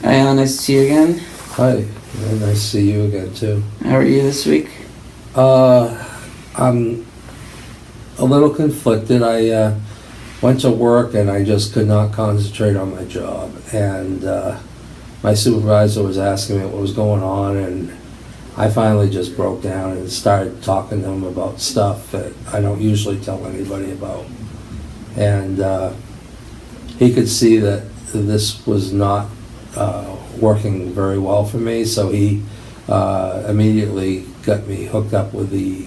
Hi, Alan. Nice to see you again. Hi, and nice to see you again too. How are you this week? I'm a little conflicted. I went to work and I just could not concentrate on my job. And my supervisor was asking me what was going on, and I finally just broke down and started talking to him about stuff that I don't usually tell anybody about. And he could see that this was not working very well for me, so he immediately got me hooked up with the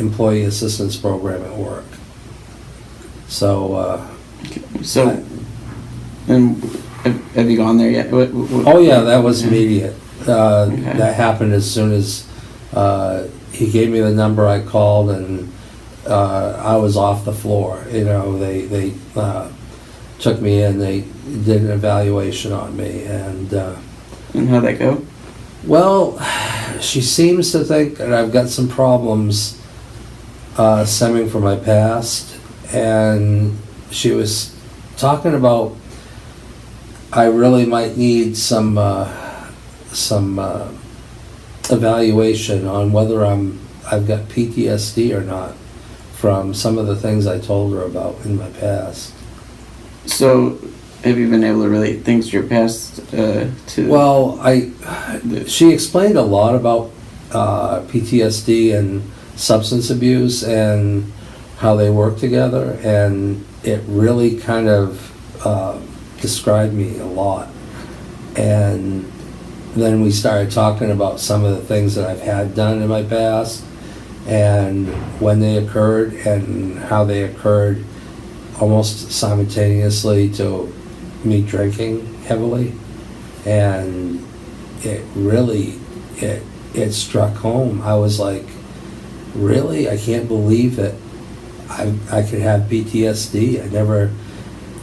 employee assistance program at work. So, and have you gone there yet? oh yeah, that was immediate. Okay. That happened as soon as he gave me the number. I called, and I was off the floor. You know, they took me in. They did an evaluation on me, and how'd that go? well, she seems to think that I've got some problems stemming from my past, and she was talking about I really might need some evaluation on whether I've got PTSD or not from some of the things I told her about in my past. So, have you been able to relate things to your past to? Well, she explained a lot about PTSD and substance abuse and how they work together, and it really kind of described me a lot. And then we started talking about some of the things that I've had done in my past and when they occurred and how they occurred almost simultaneously to me drinking heavily. And it really, it struck home. I was like, really? I can't believe that I could have PTSD.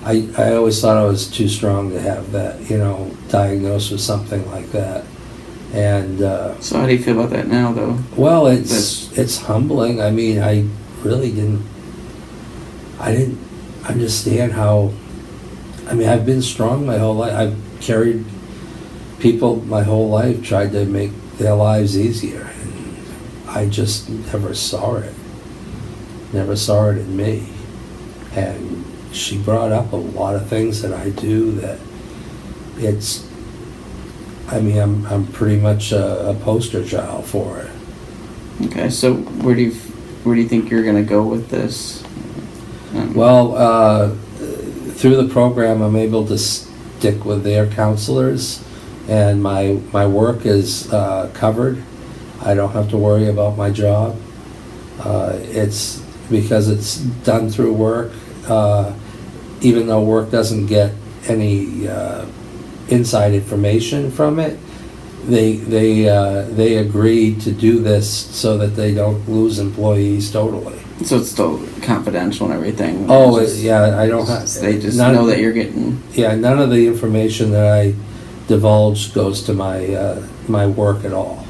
I always thought I was too strong to have that, diagnosed with something like that. And so how do you feel about that now, though? well, it's humbling. I mean, I really didn't understand how. I mean, I've been strong my whole life. I've carried people my whole life, tried to make their lives easier, and I just never saw it in me. And she brought up a lot of things that I do that I'm pretty much a poster child for it. Okay, so where do you think you're gonna go with this? Well, through the program, I'm able to stick with their counselors, and my work is covered. I don't have to worry about my job. It's because it's done through work. Even though work doesn't get any inside information from it, they agreed to do this so that they don't lose employees totally. So it's still confidential and everything. Oh, yeah, I don't have. They just know that you're getting. Yeah, none of the information that I divulge goes to my work at all.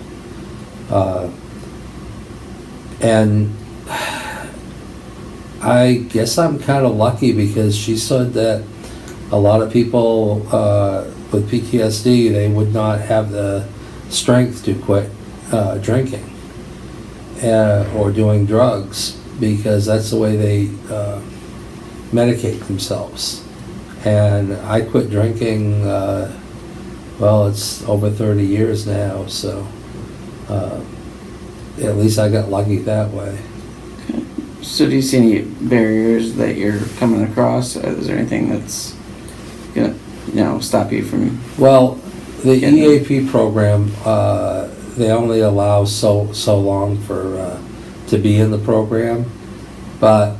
And I guess I'm kind of lucky because she said that a lot of people with PTSD, they would not have the strength to quit drinking or doing drugs because that's the way they medicate themselves. And I quit drinking, well, it's over 30 years now, so at least I got lucky that way. So do you see any barriers that you're coming across? Is there anything that's gonna, stop you from? Well, the EAP program, they only allow so long for to be in the program, but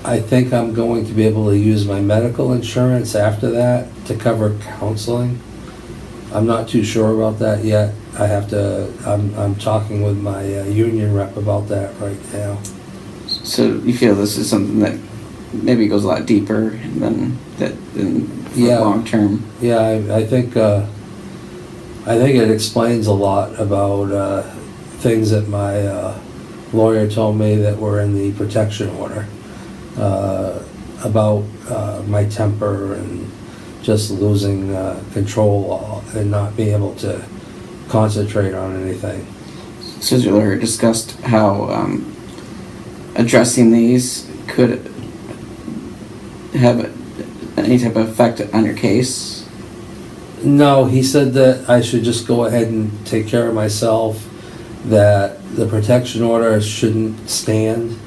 I think I'm going to be able to use my medical insurance after that to cover counseling. I'm not too sure about that yet. I'm talking with my union rep about that right now. So you feel this is something that maybe goes a lot deeper than long term? Yeah, I think it explains a lot about things that my lawyer told me that were in the protection order about my temper and just losing control and not being able to concentrate on anything. So has your lawyer discussed how addressing these could have any type of effect on your case? No, he said that I should just go ahead and take care of myself, that the protection order shouldn't stand.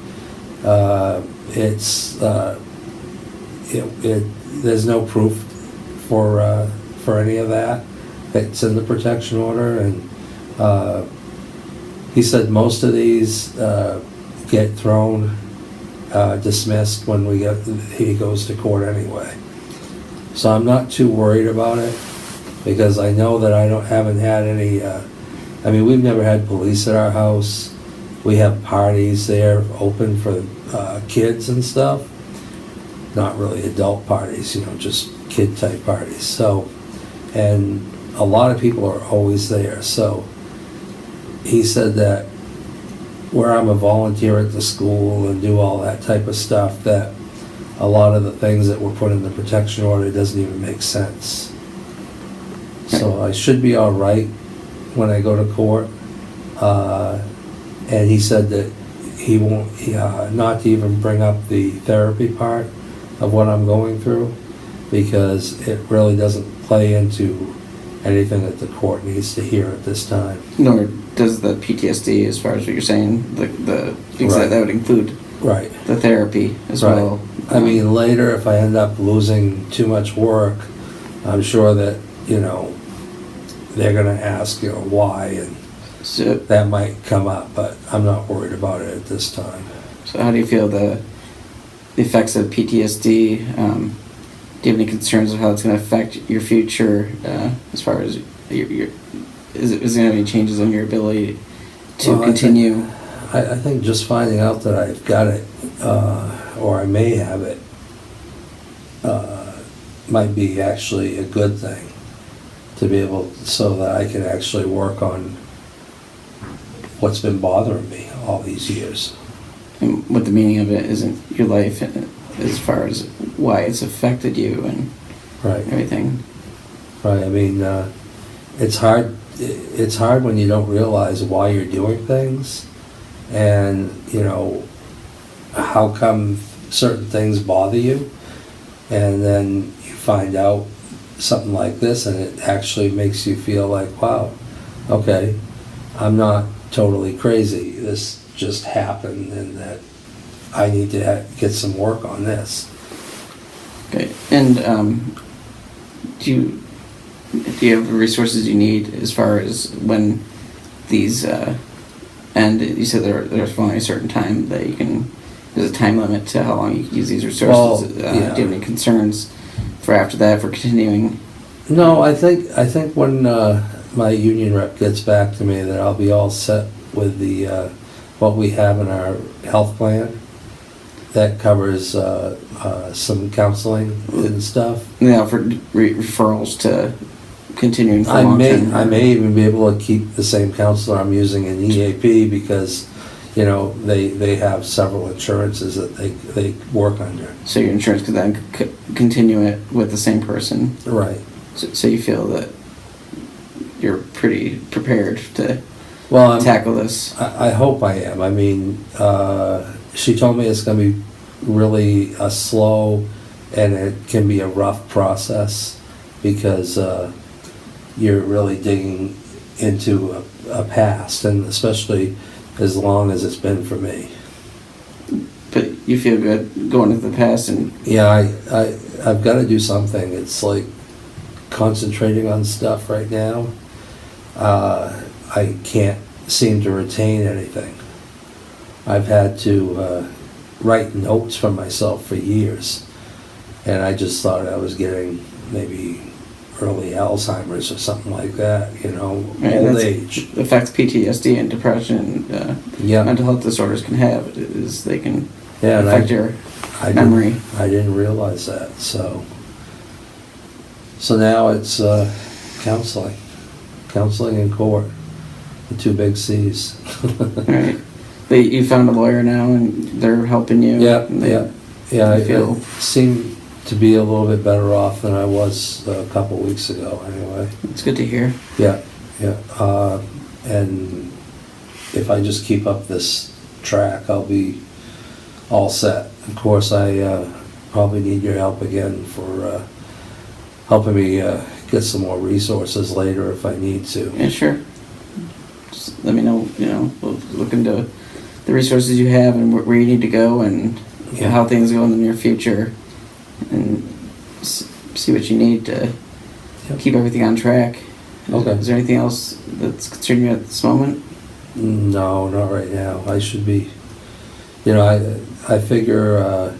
There's no proof for any of that. It's in the protection order, and he said most of these get thrown, dismissed when he goes to court anyway. So I'm not too worried about it, because I know that haven't had any. We've never had police at our house. We have parties there open for kids and stuff. Not really adult parties, just kid type parties. So, and a lot of people are always there. So he said that where I'm a volunteer at the school and do all that type of stuff, that a lot of the things that were put in the protection order doesn't even make sense. So I should be all right when I go to court. And he said that he won't, not to even bring up the therapy part of what I'm going through, because it really doesn't play into anything that the court needs to hear at this time. Nor does the PTSD, as far as what you're saying, because Right. that would include Right. the therapy as Right. well. I mean, later, if I end up losing too much work, I'm sure that, they're gonna ask, why, and So, that might come up, but I'm not worried about it at this time. so how do you feel the effects of PTSD? Do you have any concerns of how it's going to affect your future, as far as is there going to have any changes on your ability to Well, continue? I think just finding out that I've got it, or I may have it, might be actually a good thing, to be able, so that I can actually work on what's been bothering me all these years. And what the meaning of it isn't your life, as far as why it's affected you and Right. everything. Right. I mean, it's hard. It's hard when you don't realize why you're doing things, and how come certain things bother you, and then you find out something like this, and it actually makes you feel like, wow, okay, I'm not totally crazy. This just happened, and that I need to get some work on this. Okay. And do you have the resources you need as far as when these end? You said there's only a certain time that you can. There's a time limit to how long you can use these resources. Well, yeah. Do you have any concerns for after that, for continuing? No, I think when my union rep gets back to me, that I'll be all set with the what we have in our health plan. That covers some counseling and stuff. They offer referrals to continuing for I long term. may even be able to keep the same counselor I'm using in EAP, because they have several insurances that they work under. So your insurance could then continue it with the same person. Right. So you feel that you're pretty prepared to Well, tackle this. I hope I am. I mean, she told me it's going to be really slow, and it can be a rough process, because you're really digging into a past, and especially as long as it's been for me. But you feel good going into the past, and Yeah, I've got to do something. It's like concentrating on stuff right now. I can't seem to retain anything. I've had to write notes for myself for years, and I just thought I was getting maybe early Alzheimer's or something like that, old age. affects PTSD and depression. Yeah. Mental health disorders can have is they can Yeah, and affect your I memory. I didn't realize that, so now it's counseling in court, the two big C's. Right. But you found a lawyer now, and they're helping you. Yeah, and they- yeah. I feel- seem to be a little bit better off than I was a couple weeks ago, anyway. It's good to hear. Yeah, yeah. And if I just keep up this track, I'll be all set. Of course, I probably need your help again for helping me get some more resources later if I need to. Yeah, sure. Just let me know, we'll look into the resources you have and where you need to go and Yeah. how things go in the near future and see what you need to Yep. keep everything on track. Okay. Is there anything else that's concerning you at this moment? No, not right now. I should be, I figure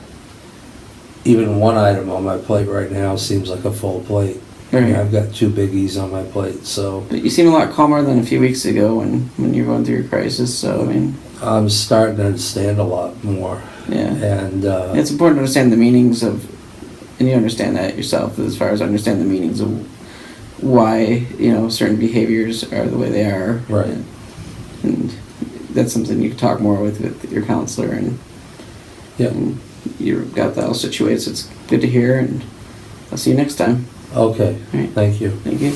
even one item on my plate right now seems like a full plate. Right. I've got 2 biggies on my plate, so But you seem a lot calmer than a few weeks ago when you were going through your crisis, so I mean, I'm starting to understand a lot more. yeah. And It's important to understand the meanings of, and you understand that yourself as far as understand the meanings of why, certain behaviors are the way they are. Right. And that's something you can talk more with your counselor and, yeah. and you've got that all situated, so it's good to hear, and I'll see you next time. Okay. All right. Thank you. Thank you.